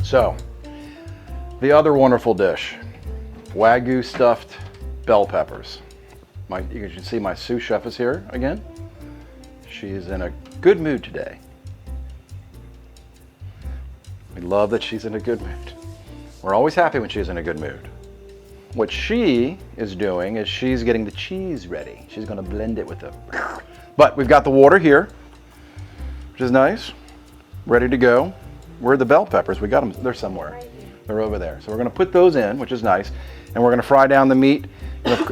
So, the other wonderful dish, Wagyu stuffed bell peppers. You can see my sous chef is here again. She's in a good mood today. We love that she's in a good mood. We're always happy when she's in a good mood. What she is doing is she's getting the cheese ready. She's going to blend it with the... But we've got the water here, which is nice, ready to go. Where are the bell peppers? We got them, they're somewhere. They're over there. So we're going to put those in, which is nice. And we're going to fry down the meat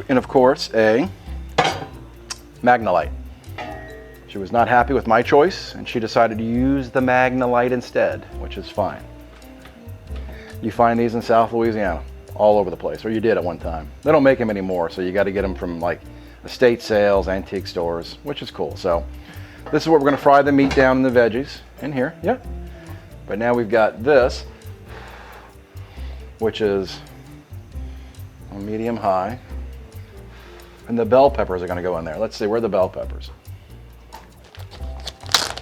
and of course, a Magnalite. She was not happy with my choice, and she decided to use the Magnalite instead, which is fine. You find these in South Louisiana, all over the place, or you did at one time. They don't make them anymore, so you got to get them from like estate sales, antique stores, which is cool. So this is what we're going to fry the meat down in the veggies in here. Yeah. But now we've got this, which is on medium high, and the bell peppers are going to go in there. Let's see, where are the bell peppers?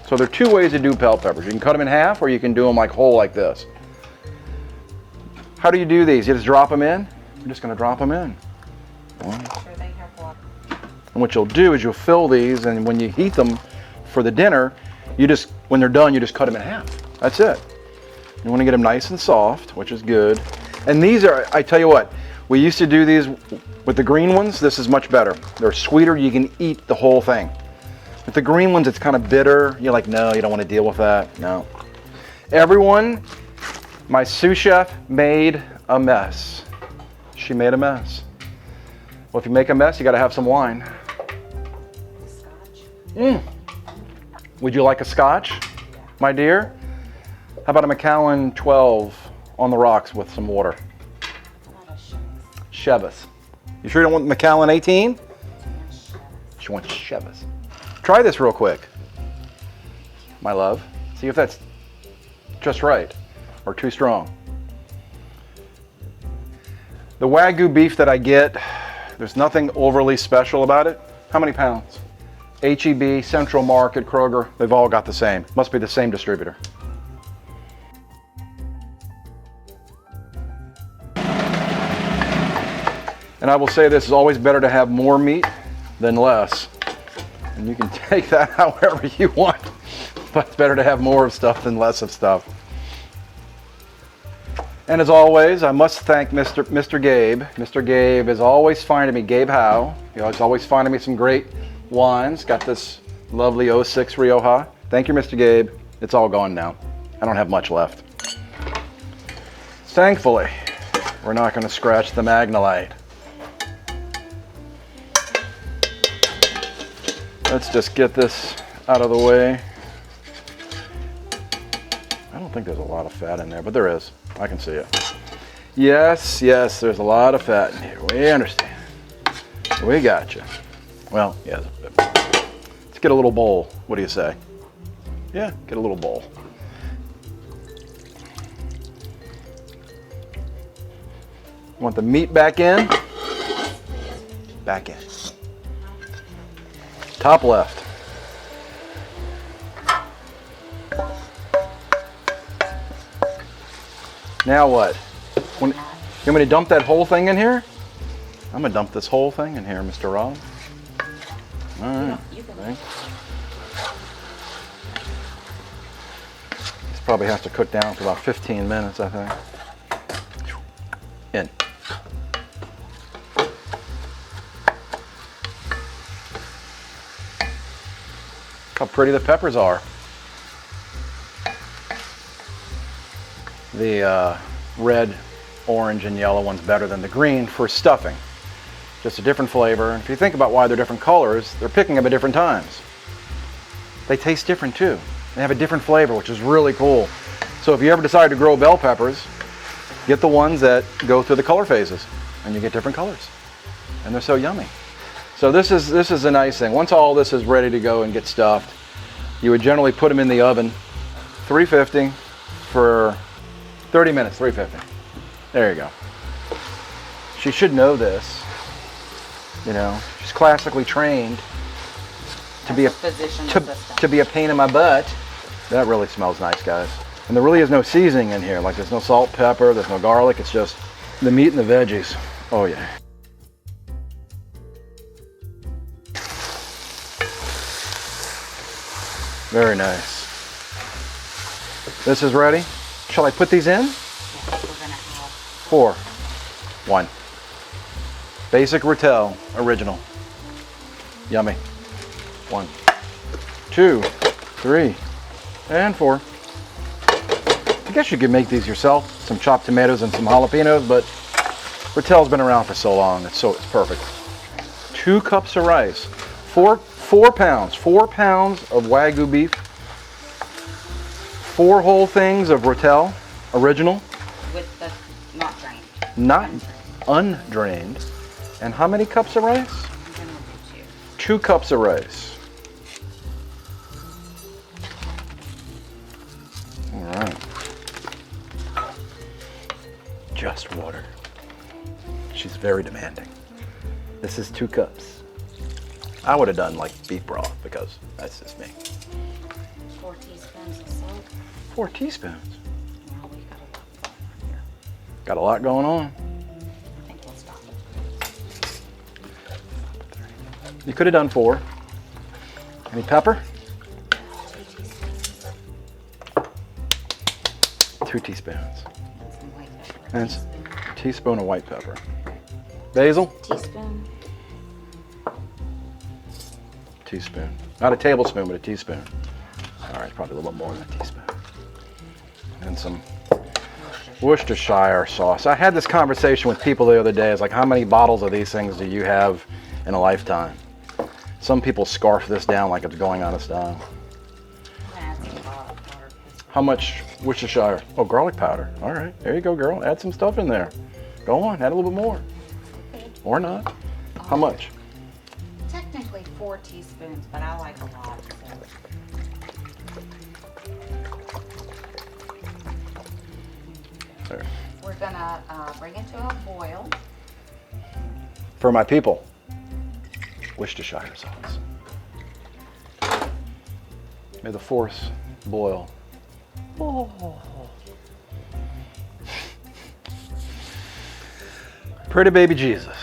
So there are two ways to do bell peppers. You can cut them in half, or you can do them like whole like this. How do you do these? You just drop them in? You're just going to drop them in. And what you'll do is you'll fill these, and when you heat them for the dinner, when they're done, you just cut them in half. That's it. You want to get them nice and soft, which is good. And these are, I tell you what, we used to do these with the green ones. This is much better. They're sweeter. You can eat the whole thing. With the green ones, it's kind of bitter. You're like, no, you don't want to deal with that. No. Everyone, my sous chef made a mess. She made a mess. Well, if you make a mess, you got to have some wine. Scotch. Would you like a scotch, my dear? How about a Macallan 12 on the rocks with some water? Chevis. You sure you don't want Macallan 18? She wants Chevis. Try this real quick, my love. See if that's just right or too strong. The Wagyu beef that I get, there's nothing overly special about it. How many pounds? H-E-B, Central Market, Kroger, they've all got the same. Must be the same distributor. And I will say this, is always better to have more meat than less. And you can take that however you want, but it's better to have more of stuff than less of stuff. And as always, I must thank Mr. Gabe. Mr. Gabe is always finding me, Gabe Howe. He's always finding me some great wines. Got this lovely 06 Rioja. Thank you, Mr. Gabe. It's all gone now. I don't have much left. Thankfully, we're not going to scratch the Magnalite. Let's just get this out of the way. I don't think there's a lot of fat in there, but there is. I can see it. Yes, yes, there's a lot of fat in here. We understand. We got you. Well, yeah. Let's get a little bowl. What do you say? Yeah, get a little bowl. Want the meat back in? Back in. Top left. Now what? You want me to dump that whole thing in here? I'm gonna dump this whole thing in here, Mr. Rob. All right. Thanks. This probably has to cook down for about 15 minutes, I think. In. How pretty the peppers are. The red, orange, and yellow one's better than the green for stuffing. Just a different flavor. And if you think about why they're different colors, they're picking them at different times. They taste different too. They have a different flavor, which is really cool. So if you ever decide to grow bell peppers, get the ones that go through the color phases, and you get different colors. And they're so yummy. So this is a nice thing. Once all this is ready to go and get stuffed, you would generally put them in the oven, 350 for 30 minutes, 350. There you go. She should know this. You know, she's classically trained to be a pain in my butt. That really smells nice, guys. And there really is no seasoning in here. Like there's no salt, pepper, there's no garlic. It's just the meat and the veggies. Oh yeah. Very nice. This is ready. Shall I put these in? Yes, we're gonna have 4. 1. Basic Rotel, original. Yummy. 1, 2, 3, and 4. I guess you could make these yourself. Some chopped tomatoes and some jalapenos, but Rotel's been around for so long. It's perfect. 2 cups of rice. 4 pounds. 4 pounds of Wagyu beef. 4 whole things of Rotel, original. with the not drained. Not undrained. And how many cups of rice? I'm gonna do 2 cups of rice. All right. Just water. She's very demanding. This is 2 cups. I would have done like beef broth because that's just me. 4 teaspoons of salt. 4 teaspoons. Now we got a lot going on here. Got a lot going on. I think we'll stop it. You could have done 4. Any pepper? 2 teaspoons. 2 teaspoons. And some white pepper. And a teaspoon of white pepper. Basil? Teaspoon. Teaspoon. Not a tablespoon, but a teaspoon. All right, probably a little bit more than a teaspoon. And some Worcestershire sauce. I had this conversation with people the other day. It's like, how many bottles of these things do you have in a lifetime? Some people scarf this down like it's going out of style. I'm gonna add some garlic powder. How much Worcestershire? Oh, garlic powder. All right, there you go, girl. Add some stuff in there. Go on, add a little bit more. Or not. How much? Technically 4 teaspoons, but I like a lot. So. There. We're gonna bring it to a boil. For my people, Worcestershire sauce. May the force boil. Oh. Pretty baby Jesus.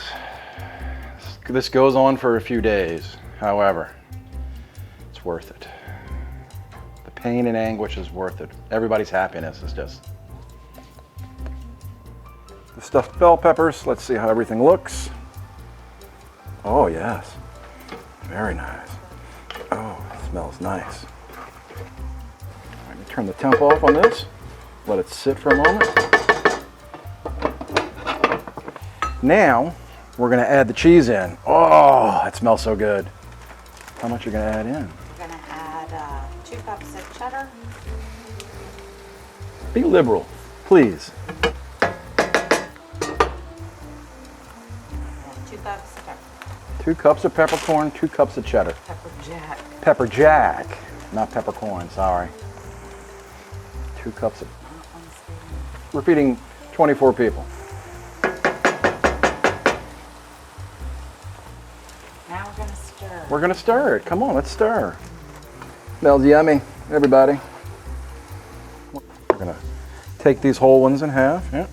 This goes on for a few days. However, it's worth it. The pain and anguish is worth it. Everybody's happiness is just. The stuffed bell peppers. Let's see how everything looks. Oh, yes. Very nice. Oh, it smells nice. Let me turn the temp off on this. Let it sit for a moment. Now, we're going to add the cheese in. Oh, it smells so good. How much are you going to add in? We're gonna add 2 cups of cheddar. Be liberal, please. And 2 cups of pepper. 2 cups of peppercorn, 2 cups of cheddar. Pepper jack. Pepper jack, not peppercorn, sorry. 2 cups of... We're feeding 24 people. Now we're gonna stir. We're going to stir it. Come on, let's stir. Smells yummy, everybody. We're going to take these whole ones in half. Yeah.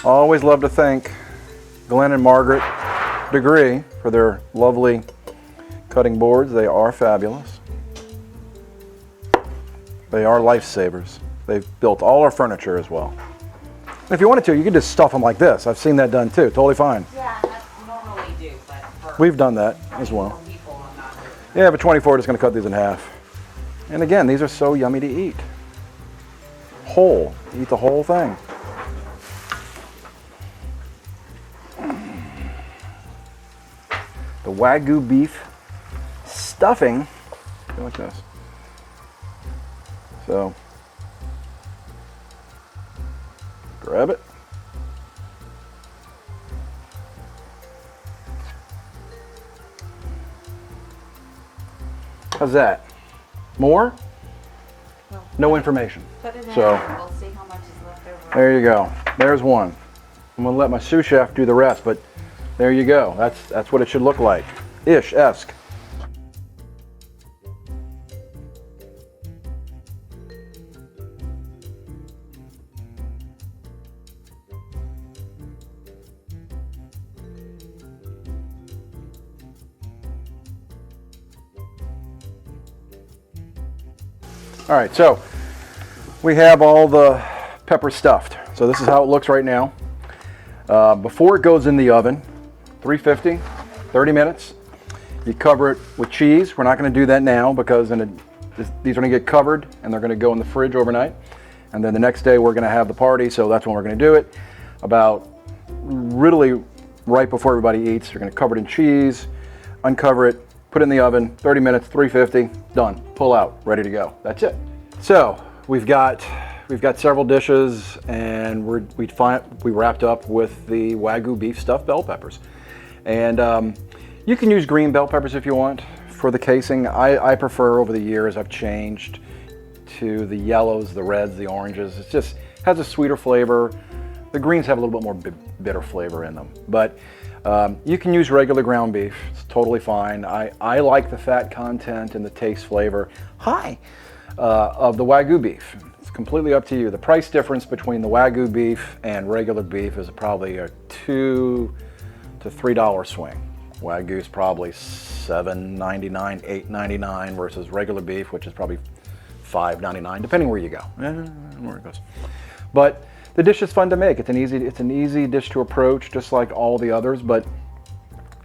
Always love to thank Glenn and Margaret Degree for their lovely cutting boards. They are fabulous. They are lifesavers. They've built all our furniture as well. And if you wanted to, you could just stuff them like this. I've seen that done too. Totally fine. Yeah, I normally do, but for We've done that as well. people, I'm not doing Yeah, but 24 is going to cut these in half. And again, these are so yummy to eat. Whole. Eat the whole thing. The Wagyu beef stuffing. Go like this. So, grab it. How's that? More? Well, No information. Put it in So- and we'll see how much is left over. There you go. There's one. I'm gonna let my sous chef do the rest, but there you go. That's what it should look like. Ish-esque. All right, so we have all the peppers stuffed. So this is how it looks right now. Before it goes in the oven, 350, 30 minutes. You cover it with cheese. We're not going to do that now because these are going to get covered and they're going to go in the fridge overnight. And then the next day we're going to have the party, so that's when we're going to do it. About really right before everybody eats, you're going to cover it in cheese, uncover it, put it in the oven, 30 minutes, 350, done. Pull out, ready to go. That's it. So we've got several dishes, and we wrapped up with the Wagyu beef stuffed bell peppers. And you can use green bell peppers if you want for the casing. I prefer, over the years, I've changed to the yellows, the reds, the oranges. It just has a sweeter flavor. The greens have a little bit more bitter flavor in them. But you can use regular ground beef. It's totally fine. I like the fat content and the taste flavor of the Wagyu beef. It's completely up to you. The price difference between the Wagyu beef and regular beef is probably a $2 to $3 swing. Wagyu is probably $7.99, $8.99 versus regular beef, which is probably $5.99, depending where you go, where it goes. But the dish is fun to make. It's an easy dish to approach, just like all the others. But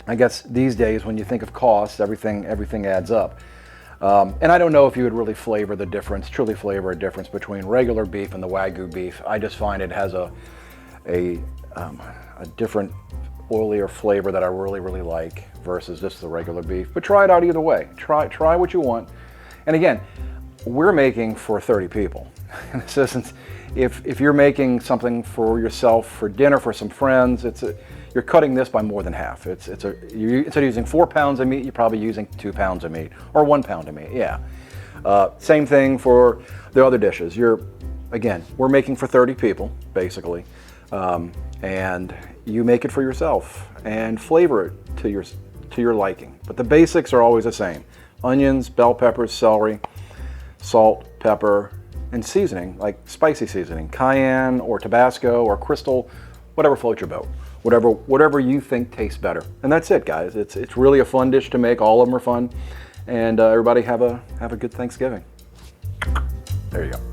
I guess these days, when you think of costs, everything adds up. And I don't know if you would really truly flavor a difference between regular beef and the Wagyu beef. I just find it has a different, oilier flavor that I really like versus just the regular beef. But try it out either way. Try what you want. And again, we're making for 30 people. This isn't, if you're making something for yourself for dinner for some friends, you're cutting this by more than half. Instead of using 4 pounds of meat, you're probably using 2 pounds of meat or 1 pound of meat. Yeah. Same thing for the other dishes. We're making for 30 people basically, and you make it for yourself and flavor it to your liking. But the basics are always the same: onions, bell peppers, celery, salt, pepper, and seasoning, like spicy seasoning, cayenne or Tabasco or Crystal, whatever floats your boat, whatever you think tastes better. And that's it, guys. It's really a fun dish to make. All of them are fun, and everybody have a good Thanksgiving. There you go.